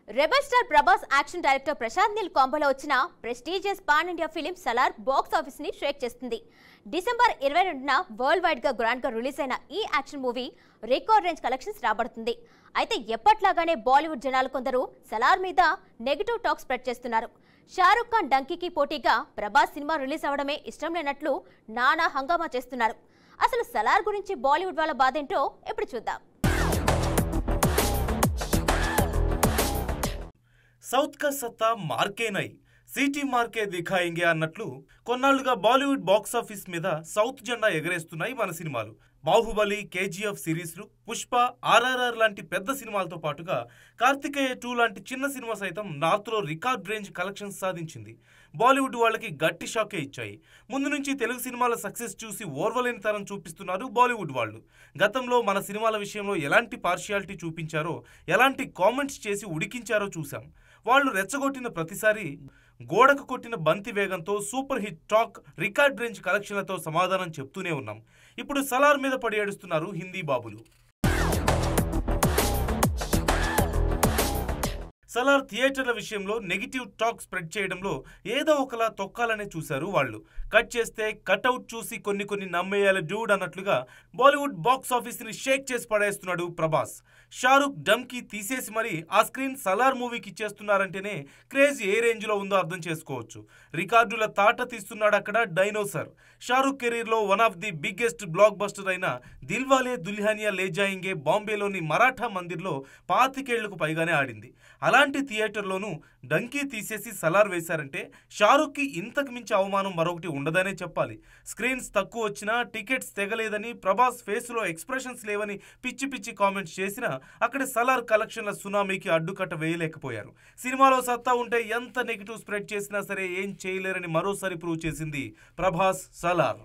Rebel star Prabhas action director Prashanth Neel కాంబోలో వచ్చిన prestigious pan India film Salaar box office ని shake చేస్తుంది. డిసెంబర్ 22న వరల్డ్ వైడ్ గా గ్రాండ్ గా రిలీజ్ అయిన ఈ action movie record range collections రాబడుతుంది. అయితే ఎప్పట్లాగానే బాలీవుడ్ జనాలు కొందరు సలార్ మీద నెగటివ్ టాక్ స్ప్రెడ్ చేస్తున్నారు. షారుఖ్ ఖాన్ డంకీకి పోటీగా ప్రభాస్ సినిమా రిలీజ్ అవడమే ఇష్టం లేనట్లు నానా హంగామా చేస్తున్నారు. అసలు సలార్ గురించి బాలీవుడ్ వాళ్ళ బాధేంటో ఇప్పుడు చూద్దాం. సౌత్ కా సత్తా మార్కే నై సిటీ మార్కే దిఖాయింగే అన్నట్లు కొన్నాళ్లుగా బాలీవుడ్ బాక్స్ ఆఫీస్ మీద సౌత్ జెండా ఎగరేస్తున్నాయి మన సినిమాలు. బాహుబలి, కేజీఎఫ్ సిరీస్లు, పుష్ప, ఆర్ఆర్ఆర్ లాంటి పెద్ద సినిమాలతో పాటుగా కార్తికేయ 2 లాంటి చిన్న సినిమా సైతం నార్త్లో రికార్డ్ రేంజ్ కలెక్షన్స్ సాధించింది. బాలీవుడ్ వాళ్ళకి గట్టి షాకే ఇచ్చాయి. ముందు నుంచి తెలుగు సినిమాల సక్సెస్ చూసి ఓర్వలేని తరం చూపిస్తున్నారు బాలీవుడ్ వాళ్ళు. గతంలో మన సినిమాల విషయంలో ఎలాంటి పార్షియాలిటీ చూపించారో, ఎలాంటి కామెంట్స్ చేసి ఉడికించారో చూసాం. వాళ్ళు రెచ్చగొట్టిన ప్రతిసారి గోడకు కొట్టిన బంతి వేగంతో super hit talk, record range కలెక్షన్లతో సమాధానం చెప్తూనే ఉన్నాం. ఇప్పుడు సలార్ మీద పడి ఏడుస్తున్నారు హిందీ బాబులు. సలార్ థియేటర్ల విషయంలో నెగిటివ్ టాక్ స్ప్రెడ్ చేయడంలో ఏదో ఒకలా తొక్కాలనే చూశారు వాళ్ళు. కట్ చేస్తే కట్అవుట్ చూసి కొన్ని నమ్మేయాలి డూడ్ అన్నట్లుగా బాలీవుడ్ బాక్స్ ఆఫీస్ ని షేక్ చేసి పడేస్తున్నాడు ప్రభాస్. షారుఖ్ డంకీ తీసేసి మరి ఆ స్క్రీన్ సలార్ మూవీకి ఇచ్చేస్తున్నారంటేనే క్రేజ్ ఏ రేంజ్ లో ఉందో అర్థం చేసుకోవచ్చు. రికార్డుల తాట తీస్తున్నాడు అక్కడ డైనోసర్. షారుఖ్ కెరీర్ లో one of the biggest block buster అయిన దిల్వాలే దుల్హనియా లే జాయింగే బాంబేలోని మరాఠా మందిర్లో 25 ఏళ్లకు పైగానే ఆడింది. అలాంటి థియేటర్లోనూ డంకీ తీసేసి సలార్ వేశారంటే షారుఖ్కి ఇంతకు మించి అవమానం మరొకటి ఉండదనే చెప్పాలి. స్క్రీన్స్ తక్కువ వచ్చినా, టికెట్స్ తెగలేదని, ప్రభాస్ ఫేస్లో ఎక్స్ప్రెషన్స్ లేవని పిచ్చి కామెంట్స్ చేసినా అక్కడ సలార్ కలెక్షన్ల సునామీకి అడ్డుకట్ట వేయలేకపోయారు. సినిమాలో సత్తా ఉంటే ఎంత నెగిటివ్ స్ప్రెడ్ చేసినా సరే ఏం చేయలేరని మరోసారి ప్రూవ్ చేసింది ప్రభాస్ సలార్.